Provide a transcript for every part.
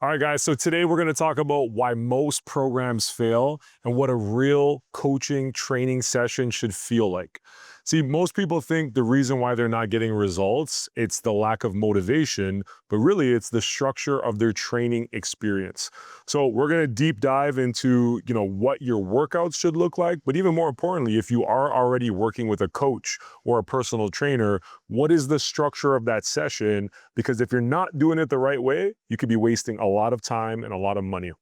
All right, guys. So today we're going to talk about why most programs fail and what a real coaching training session should feel like. See, most people think the reason why they're not getting results, it's the lack of motivation, but really it's the structure of their training experience. So we're going to deep dive into, what your workouts should look like, but even more importantly, if you are already working with a coach or a personal trainer, what is the structure of that session? Because if you're not doing it the right way, you could be wasting a lot of time and a lot of money.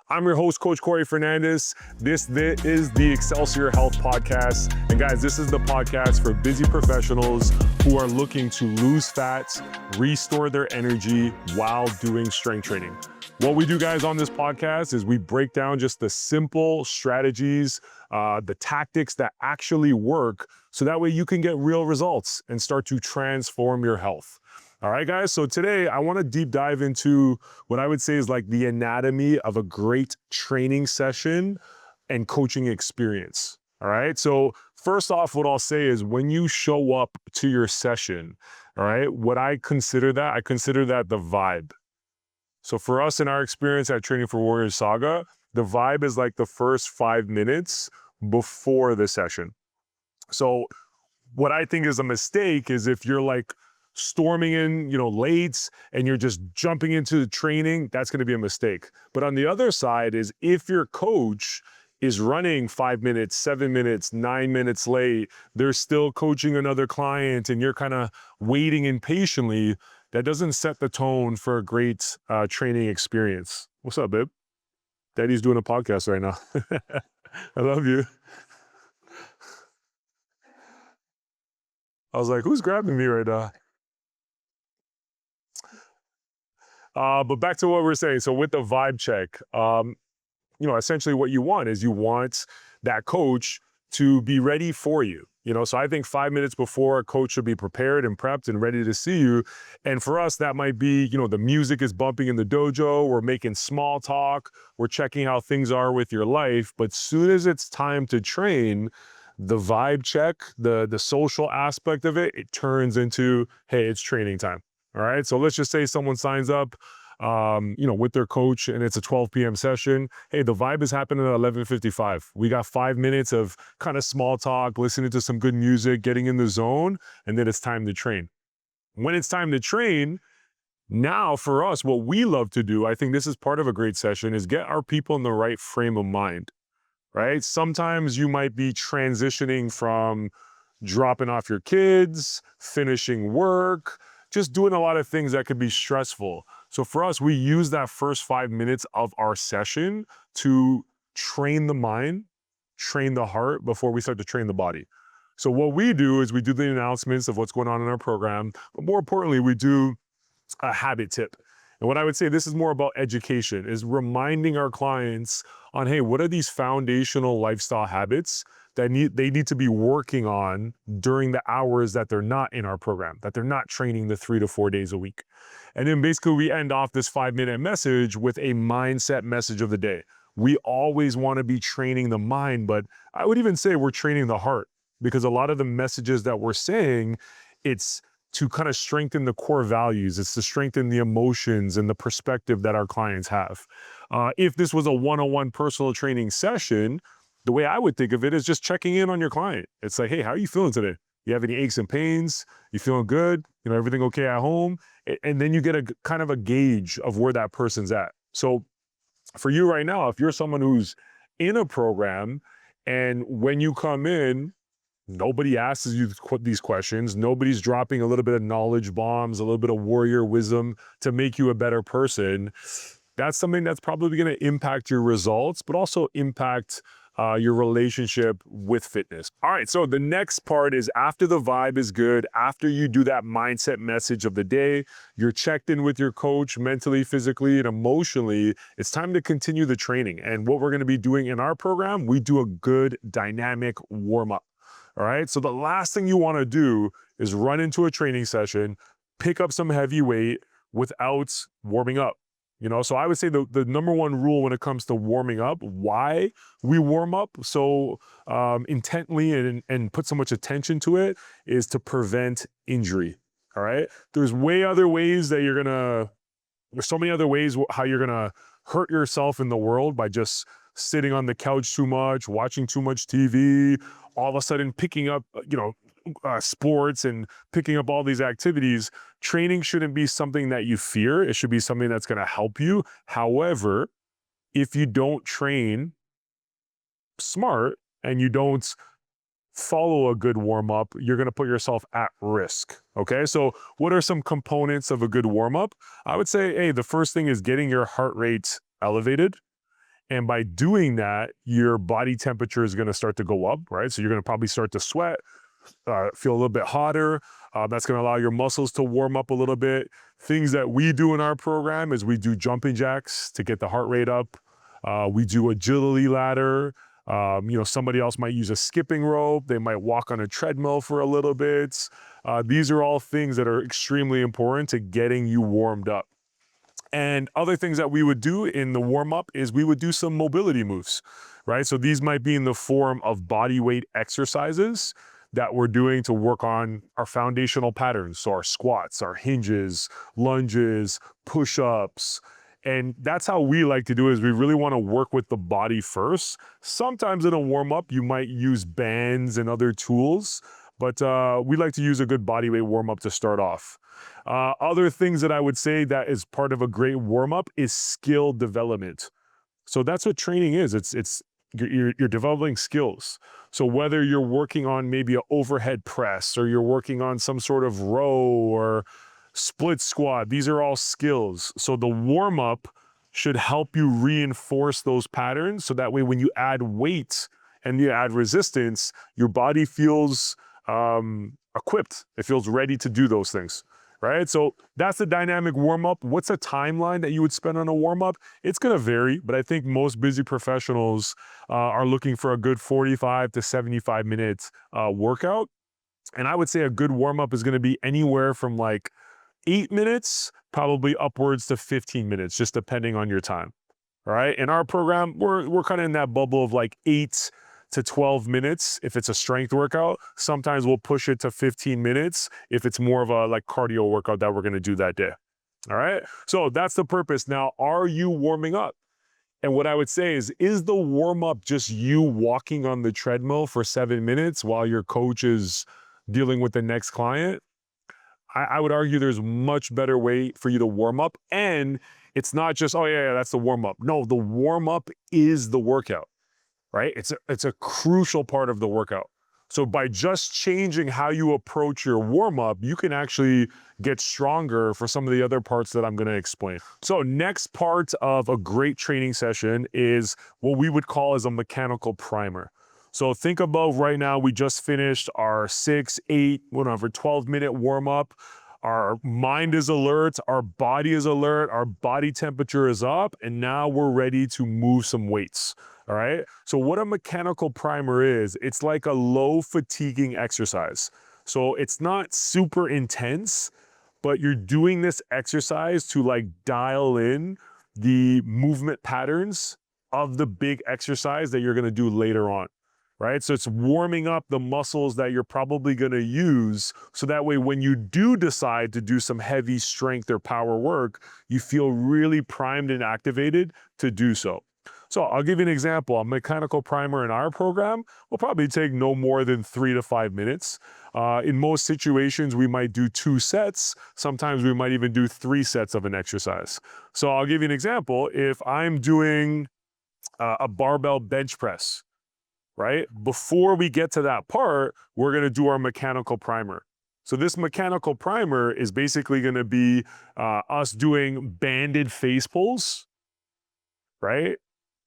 I'm your host, Coach Cory Fernandez. This is the Excelsior Health Podcast. And guys, this is the podcast for busy professionals who are looking to lose fat, restore their energy while doing strength training. What we do, guys, on this podcast is we break down just the simple strategies, the tactics that actually work, so that way you can get real results and start to transform your health. All right, guys, so today I want to deep dive into what I would say is like the anatomy of a great training session and coaching experience. All right, so first off, what I'll say is when you show up to your session, all right, what I consider that the vibe. So for us in our experience at Training for Warriors Sauga, the vibe is like the first 5 minutes before the session. So what I think is a mistake is if you're like storming in, late and you're just jumping into the training, that's going to be a mistake. But on the other side is if your coach is running 5 minutes, 7 minutes, 9 minutes late, they're still coaching another client and you're kind of waiting impatiently, that doesn't set the tone for a great training experience. What's up, babe? Daddy's doing a podcast right now. I love you. I was like, who's grabbing me right now? But back to what we're saying. So with the vibe check, essentially what you want is that coach to be ready for you. So I think 5 minutes before, a coach should be prepared and prepped and ready to see you. And for us, that might be, the music is bumping in the dojo, we're making small talk, we're checking how things are with your life. But soon as it's time to train, the vibe check, the social aspect of it, it turns into, hey, it's training time. All right. So let's just say someone signs up, with their coach and it's a 12 p.m. session. Hey, the vibe is happening at 11:55. We got 5 minutes of kind of small talk, listening to some good music, getting in the zone, and then it's time to train. When it's time to train, now for us, what we love to do, I think this is part of a great session, is get our people in the right frame of mind, right? Sometimes you might be transitioning from dropping off your kids, finishing work, just doing a lot of things that could be stressful. So for us, we use that first 5 minutes of our session to train the mind, train the heart before we start to train the body. So what we do is we do the announcements of what's going on in our program, but more importantly, we do a habit tip. And what I would say, this is more about education, is reminding our clients on, hey, what are these foundational lifestyle habits that they need to be working on during the hours that they're not in our program, that they're not training the 3 to 4 days a week. And then basically we end off this 5-minute message with a mindset message of the day. We always want to be training the mind, but I would even say we're training the heart, because a lot of the messages that we're saying, it's to kind of strengthen the core values. It's to strengthen the emotions and the perspective that our clients have. If this was a one-on-one personal training session, the way I would think of it is just checking in on your client. It's like, hey, how are you feeling today? You have any aches and pains? You feeling good? Everything okay at home? And then you get a kind of a gauge of where that person's at. So for you right now, if you're someone who's in a program and when you come in, nobody asks you these questions, nobody's dropping a little bit of knowledge bombs, a little bit of warrior wisdom to make you a better person, that's something that's probably going to impact your results, but also impact your relationship with fitness. All right, so the next part is after the vibe is good, after you do that mindset message of the day, you're checked in with your coach mentally, physically, and emotionally, it's time to continue the training. And what we're going to be doing in our program, we do a good dynamic warm-up. All right, so the last thing you want to do is run into a training session, pick up some heavy weight without warming up. So I would say the number one rule when it comes to warming up, why we warm up so intently and put so much attention to it, is to prevent injury. All right. There's way other ways that you're going to There's so many other ways how you're gonna hurt yourself in the world by just sitting on the couch too much, watching too much TV, all of a sudden picking up, sports and picking up all these activities. Training shouldn't be something that you fear. It should be something that's going to help you. However, if you don't train smart and you don't follow a good warm up, you're going to put yourself at risk. Okay. So, what are some components of a good warm up? I would say, hey, the first thing is getting your heart rate elevated. And by doing that, your body temperature is going to start to go up, right? So, you're going to probably start to sweat, feel a little bit hotter. That's going to allow your muscles to warm up a little bit. Things that we do in our program is we do jumping jacks to get the heart rate up. We do agility ladder. Somebody else might use a skipping rope. They might walk on a treadmill for a little bit. These are all things that are extremely important to getting you warmed up. And other things that we would do in the warm-up is we would do some mobility moves, right? So these might be in the form of body weight exercises that we're doing to work on our foundational patterns. So our squats, our hinges, lunges, push-ups. And that's how we like to do it, is we really want to work with the body first. Sometimes in a warm-up, you might use bands and other tools, but we like to use a good body weight warm-up to start off. Other things that I would say that is part of a great warm-up is skill development. So that's what training is. You're developing skills. So whether you're working on maybe an overhead press or you're working on some sort of row or split squat, these are all skills. So the warm-up should help you reinforce those patterns. So that way, when you add weight and you add resistance, your body feels equipped. It feels ready to do those things. Right? So that's the dynamic warm-up. What's a timeline that you would spend on a warm-up? It's going to vary, but I think most busy professionals are looking for a good 45 to 75 minute workout. And I would say a good warm-up is going to be anywhere from like 8 minutes, probably upwards to 15 minutes, just depending on your time. All right? In our program, we're kind of in that bubble of like 8 to 12 minutes if it's a strength workout. Sometimes we'll push it to 15 minutes if it's more of a like cardio workout that we're going to do that day. All right. So that's the purpose. Now, are you warming up? And what I would say is the warm up just you walking on the treadmill for 7 minutes while your coach is dealing with the next client? I would argue there's much better way for you to warm up. And it's not just, oh yeah, that's the warm up. No, the warm up is the workout. Right? It's a crucial part of the workout. So by just changing how you approach your warm-up, you can actually get stronger for some of the other parts that I'm going to explain. So next part of a great training session is what we would call as a mechanical primer. So think about right now, we just finished our 6, 8, whatever, 12-minute warm-up. Our mind is alert, our body is alert, our body temperature is up, and now we're ready to move some weights. All right. So what a mechanical primer is, it's like a low fatiguing exercise. So it's not super intense, but you're doing this exercise to like dial in the movement patterns of the big exercise that you're going to do later on. Right? So it's warming up the muscles that you're probably going to use. So that way, when you do decide to do some heavy strength or power work, you feel really primed and activated to do so. So I'll give you an example. A mechanical primer in our program will probably take no more than 3 to 5 minutes. In most situations, we might do 2 sets. Sometimes we might even do 3 sets of an exercise. So I'll give you an example. If I'm doing a barbell bench press, right? Before we get to that part, we're going to do our mechanical primer. So this mechanical primer is basically going to be us doing banded face pulls, right?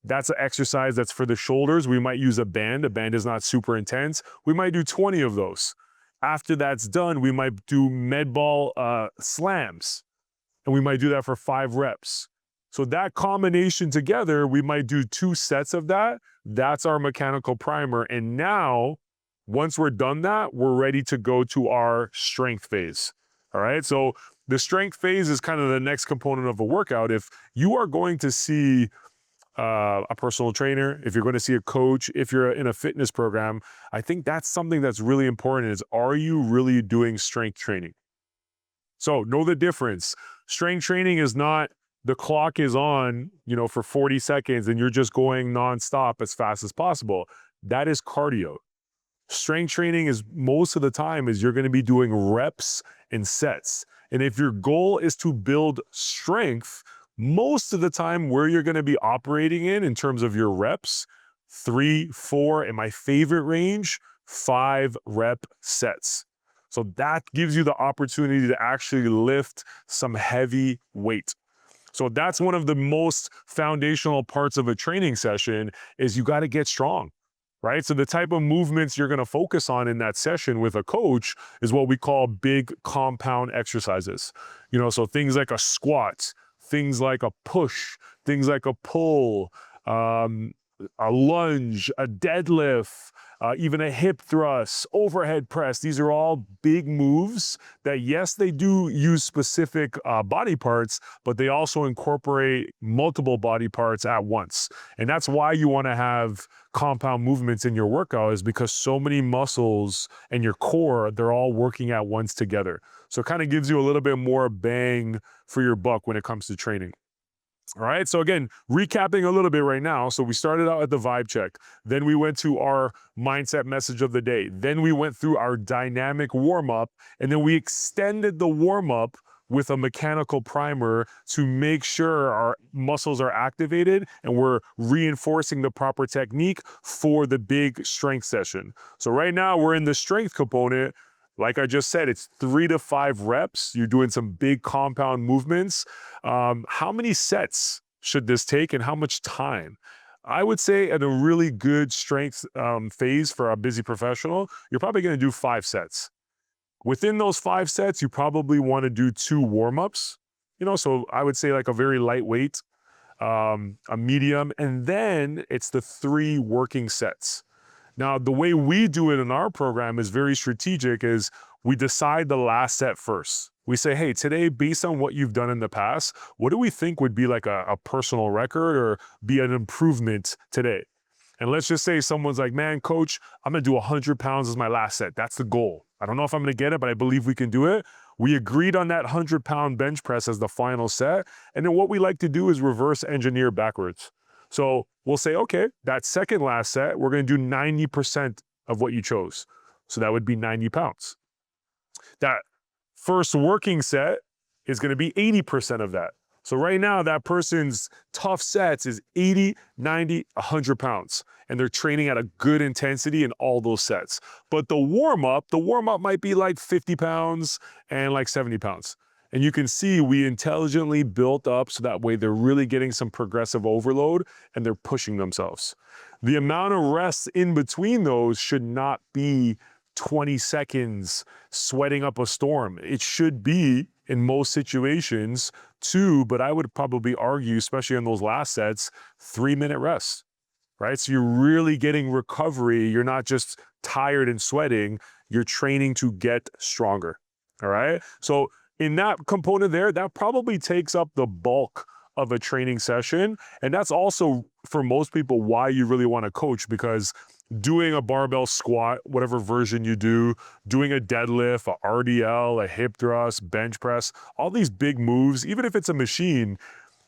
That's an exercise that's for the shoulders. We might use a band. A band is not super intense. We might do 20 of those. After that's done, we might do med ball slams, and we might do that for 5 reps. So that combination together, we might do 2 sets of that. That's our mechanical primer. And now, once we're done that, we're ready to go to our strength phase. All right. So the strength phase is kind of the next component of a workout. If you are going to see a personal trainer, if you're going to see a coach, if you're in a fitness program, I think that's something that's really important is, are you really doing strength training? So know the difference. strength training is not the clock is on, for 40 seconds and you're just going nonstop as fast as possible. That is cardio. Strength training is most of the time is you're going to be doing reps and sets. And if your goal is to build strength, most of the time where you're going to be operating in terms of your reps, 3, 4, and my favorite range, 5 rep sets. So that gives you the opportunity to actually lift some heavy weight. So that's one of the most foundational parts of a training session is you got to get strong, right? So the type of movements you're going to focus on in that session with a coach is what we call big compound exercises. So things like a squat, things like a push, things like a pull, a lunge, a deadlift, even a hip thrust, overhead press. These are all big moves that, yes, they do use specific body parts, but they also incorporate multiple body parts at once. And that's why you want to have compound movements in your workout, is because so many muscles and your core, they're all working at once together. So it kind of gives you a little bit more bang for your buck when it comes to training. All right, so again, recapping a little bit right now. So we started out at the vibe check. Then we went to our mindset message of the day. Then we went through our dynamic warm-up. And then we extended the warm-up with a mechanical primer to make sure our muscles are activated and we're reinforcing the proper technique for the big strength session. So right now we're in the strength component. Like I just said, it's 3 to 5 reps. You're doing some big compound movements. How many sets should this take and how much time? I would say at a really good strength phase for a busy professional, you're probably going to do 5 sets. Within those 5 sets, you probably want to do 2 warm-ups. So I would say like a very lightweight, a medium, and then it's the 3 working sets. Now, the way we do it in our program is very strategic, is we decide the last set first. We say, hey, today, based on what you've done in the past, what do we think would be like a personal record or be an improvement today? And let's just say someone's like, man, coach, I'm going to do 100 pounds as my last set. That's the goal. I don't know if I'm going to get it, but I believe we can do it. We agreed on that 100-pound bench press as the final set. And then what we like to do is reverse engineer backwards. So we'll say, okay, that second last set, we're going to do 90% of what you chose. So that would be 90 pounds. That first working set is going to be 80% of that. So right now, that person's tough sets is 80, 90, 100 pounds. And they're training at a good intensity in all those sets. But the warm-up might be like 50 pounds and like 70 pounds. And you can see we intelligently built up so that way they're really getting some progressive overload and they're pushing themselves. The amount of rest in between those should not be 20 seconds sweating up a storm. It should be, in most situations, 2, but I would probably argue, especially in those last sets, 3-minute rest, right? So you're really getting recovery. You're not just tired and sweating. You're training to get stronger, all right? So in that component there, that probably takes up the bulk of a training session. And that's also, for most people, why you really want to coach, because doing a barbell squat, whatever version you do, doing a deadlift, a RDL, a hip thrust, bench press, all these big moves, even if it's a machine,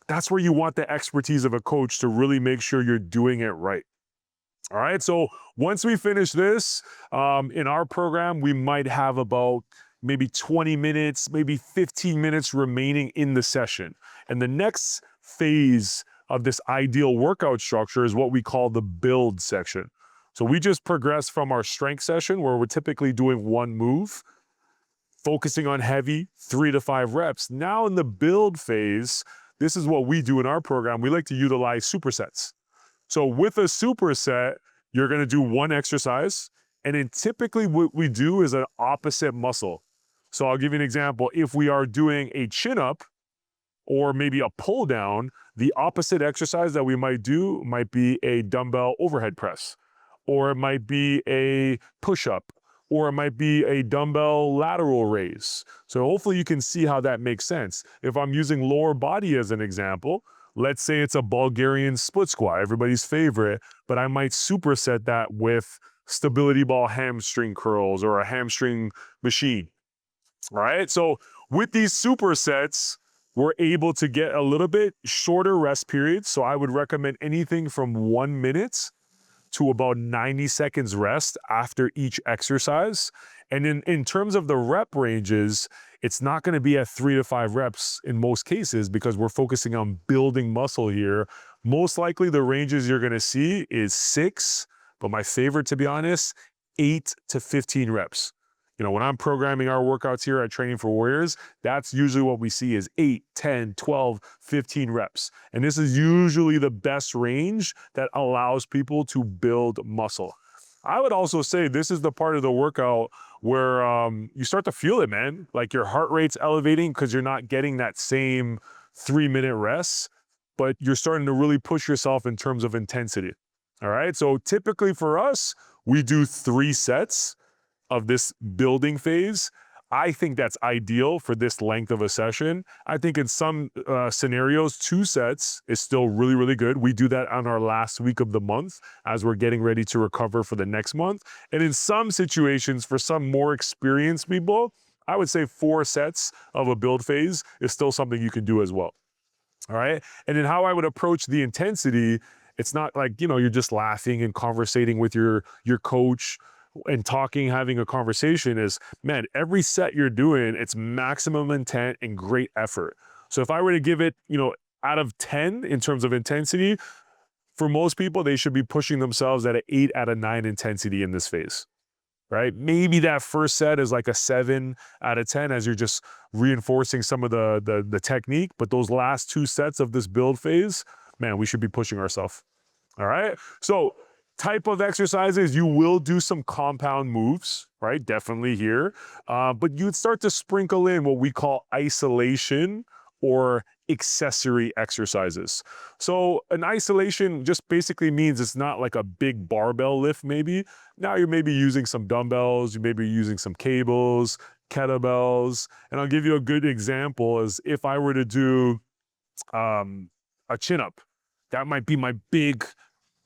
that's where you want the expertise of a coach to really make sure you're doing it right. All right, so once we finish this, in our program, we might have about maybe 20 minutes, maybe 15 minutes remaining in the session. And the next phase of this ideal workout structure is what we call the build section. So we just progress from our strength session where we're typically doing 1 move, focusing on heavy, 3 to 5 reps. Now in the build phase, this is what we do in our program. We like to utilize supersets. So with a superset, you're going to do 1 exercise. And then typically what we do is an opposite muscle. So I'll give you an example. If we are doing a chin-up or maybe a pull-down, the opposite exercise that we might do might be a dumbbell overhead press, or it might be a push-up, or it might be a dumbbell lateral raise. So hopefully you can see how that makes sense. If I'm using lower body as an example, let's say it's a Bulgarian split squat, everybody's favorite, but I might superset that with stability ball hamstring curls or a hamstring machine. All right, so with these supersets, we're able to get a little bit shorter rest periods. So I would recommend anything from 1 minute to about 90 seconds rest after each exercise. And in terms of the rep ranges, it's not going to be at 3 to 5 reps in most cases because we're focusing on building muscle here. Most likely the ranges you're going to see is 6, but my favorite, to be honest, 8 to 15 reps. When I'm programming our workouts here at Training for Warriors, that's usually what we see is 8, 10, 12, 15 reps. And this is usually the best range that allows people to build muscle. I would also say this is the part of the workout where you start to feel it, man. Like your heart rate's elevating because you're not getting that same 3-minute rest, but you're starting to really push yourself in terms of intensity. All right. So typically for us, we do 3 sets of this building phase. I think that's ideal for this length of a session. I think in some scenarios, 2 sets is still really, really good. We do that on our last week of the month as we're getting ready to recover for the next month. And in some situations, for some more experienced people, I would say 4 sets of a build phase is still something you can do as well. All right. And then how I would approach the intensity, it's not like, you're just laughing and conversating with your coach and talking, having a conversation. Is, man, every set you're doing, it's maximum intent and great effort. So if I were to give it, out of 10 in terms of intensity, for most people, they should be pushing themselves at an 8 out of 9 intensity in this phase, right? Maybe that first set is like a 7 out of 10 as you're just reinforcing some of the technique. But those last 2 sets of this build phase, man, we should be pushing ourselves. All right. So type of exercises, you will do some compound moves, right? Definitely here. But you'd start to sprinkle in what we call isolation or accessory exercises. So an isolation just basically means it's not like a big barbell lift maybe. Now you're maybe using some dumbbells, you may be using some cables, kettlebells. And I'll give you a good example is if I were to do a chin-up, that might be my big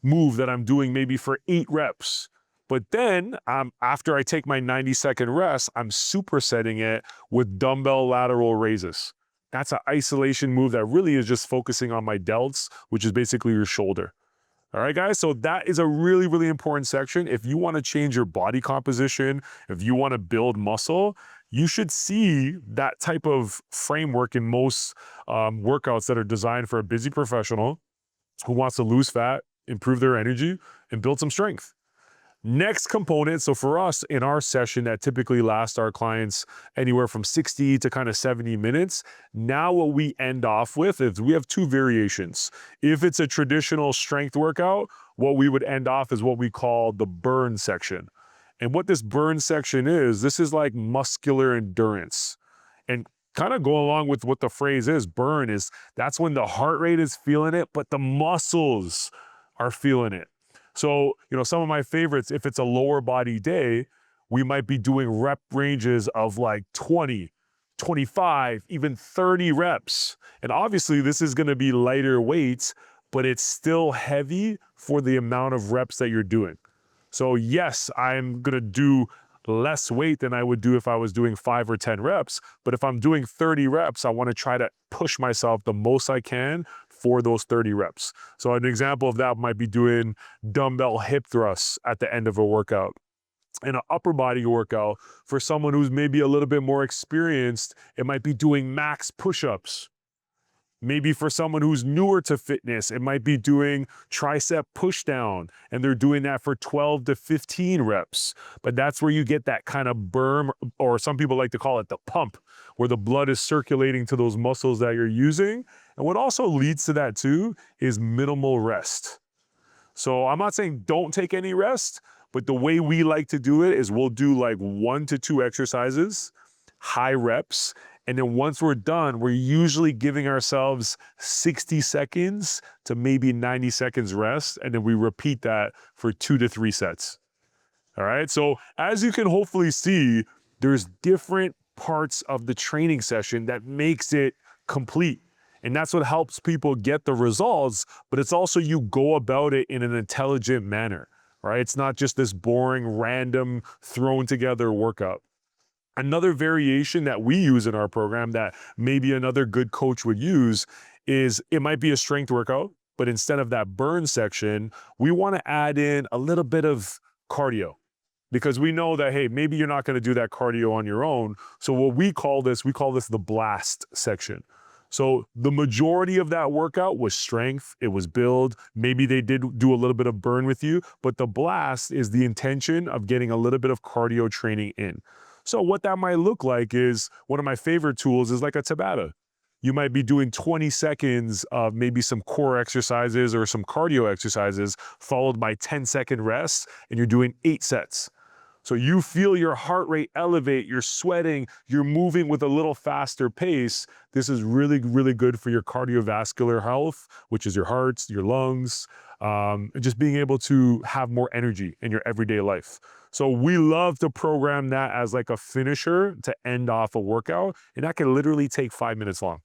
move that I'm doing maybe for 8 reps. But then after I take my 90-second rest, I'm supersetting it with dumbbell lateral raises. That's an isolation move that really is just focusing on my delts, which is basically your shoulder. All right, guys, so that is a really, really important section. If you want to change your body composition, if you want to build muscle, you should see that type of framework in most workouts that are designed for a busy professional who wants to lose fat, improve their energy, and build some strength. Next component, so for us in our session that typically lasts our clients anywhere from 60 to kind of 70 minutes, now what we end off with is we have 2 variations. If it's a traditional strength workout, what we would end off is what we call the burn section. And what this burn section is, this is like muscular endurance. And kind of go along with what the phrase is, burn is, that's when the heart rate is feeling it, but the muscles are feeling it. So, some of my favorites, if it's a lower body day, we might be doing rep ranges of like 20, 25, even 30 reps. And obviously this is going to be lighter weights, but it's still heavy for the amount of reps that you're doing. So yes, I'm going to do less weight than I would do if I was doing 5 or 10 reps. But if I'm doing 30 reps, I want to try to push myself the most I can for those 30 reps. So an example of that might be doing dumbbell hip thrusts at the end of a workout. In an upper body workout, for someone who's maybe a little bit more experienced, it might be doing max push-ups. Maybe for someone who's newer to fitness, it might be doing tricep push down, and they're doing that for 12 to 15 reps. But that's where you get that kind of burn, or some people like to call it the pump, where the blood is circulating to those muscles that you're using. And what also leads to that too is minimal rest. So I'm not saying don't take any rest, but the way we like to do it is we'll do like 1 to 2 exercises, high reps. And then once we're done, we're usually giving ourselves 60 seconds to maybe 90 seconds rest. And then we repeat that for 2 to 3 sets. All right. So as you can hopefully see, there's different parts of the training session that makes it complete. And that's what helps people get the results, but it's also you go about it in an intelligent manner, right? It's not just this boring, random, thrown together workout. Another variation that we use in our program that maybe another good coach would use is it might be a strength workout, but instead of that burn section, we want to add in a little bit of cardio because we know that, hey, maybe you're not going to do that cardio on your own. So what we call this the blast section. So the majority of that workout was strength, it was build. Maybe they did do a little bit of burn with you, but the blast is the intention of getting a little bit of cardio training in. So what that might look like is one of my favorite tools is like a Tabata. You might be doing 20 seconds of maybe some core exercises or some cardio exercises, followed by 10-second rest, and you're doing 8 sets. So you feel your heart rate elevate, you're sweating, you're moving with a little faster pace. This is really, really good for your cardiovascular health, which is your heart, your lungs, and just being able to have more energy in your everyday life. So we love to program that as like a finisher to end off a workout, and that can literally take 5 minutes long.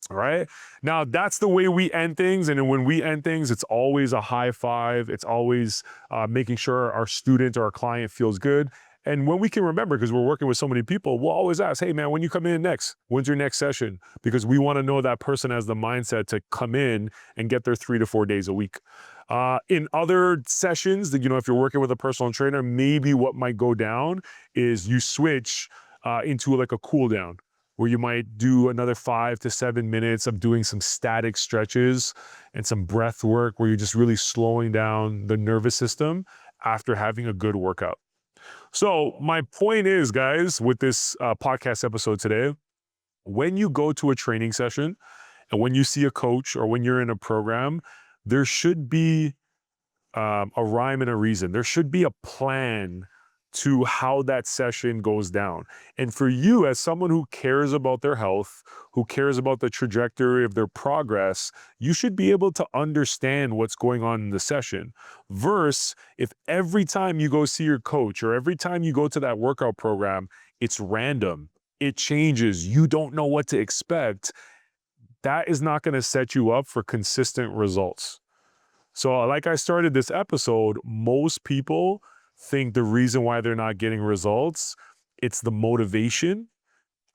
All right. Now that's the way we end things. And when we end things, it's always a high five. It's always making sure our student or our client feels good. And when we can remember, because we're working with so many people, we'll always ask, hey man, when you come in next, when's your next session? Because we want to know that person has the mindset to come in and get there 3 to 4 days a week. In other sessions, that if you're working with a personal trainer, maybe what might go down is you switch into like a cool down, where you might do another 5 to 7 minutes of doing some static stretches and some breath work where you're just really slowing down the nervous system after having a good workout. So my point is, guys, with this podcast episode today, when you go to a training session and when you see a coach or when you're in a program, there should be a rhyme and a reason. There should be a plan to how that session goes down. And for you, as someone who cares about their health, who cares about the trajectory of their progress, you should be able to understand what's going on in the session. Versus if every time you go see your coach or every time you go to that workout program, it's random, it changes, you don't know what to expect, that is not going to set you up for consistent results. So like I started this episode, most people think the reason why they're not getting results, it's the motivation.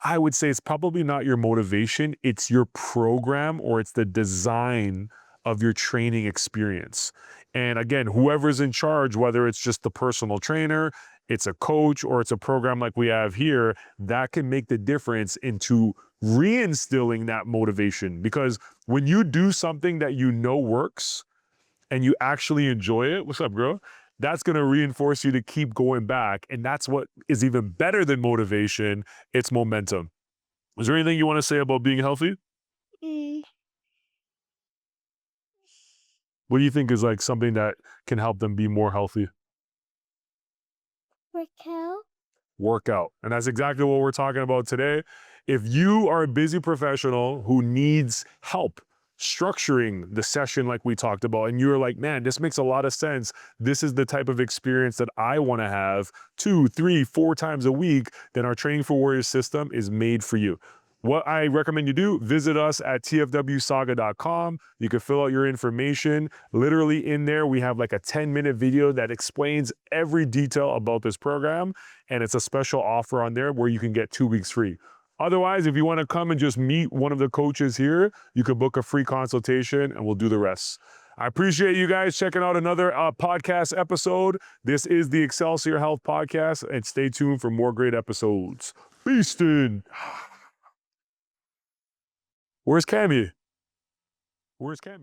I would say it's probably not your motivation, it's your program or it's the design of your training experience. And again, whoever's in charge, whether it's just the personal trainer, it's a coach, or it's a program like we have here, that can make the difference into reinstilling that motivation. Because when you do something that you know works and you actually enjoy it, what's up, girl? That's going to reinforce you to keep going back. And that's what is even better than motivation. It's momentum. Is there anything you want to say about being healthy? What do you think is like something that can help them be more healthy? Workout. And that's exactly what we're talking about today. If you are a busy professional who needs help structuring the session like we talked about, and you're like, man, this makes a lot of sense. This is the type of experience that I want to have 2, 3, 4 times a week, then our Training for Warriors system is made for you. What I recommend you do, visit us at tfwsauga.com. You can fill out your information. Literally in there, we have like a 10-minute video that explains every detail about this program. And it's a special offer on there where you can get 2 weeks free. Otherwise, if you want to come and just meet one of the coaches here, you can book a free consultation and we'll do the rest. I appreciate you guys checking out another podcast episode. This is the Excelsior Health Podcast, and stay tuned for more great episodes. Beastin'. Where's Cammy? Where's Cammy?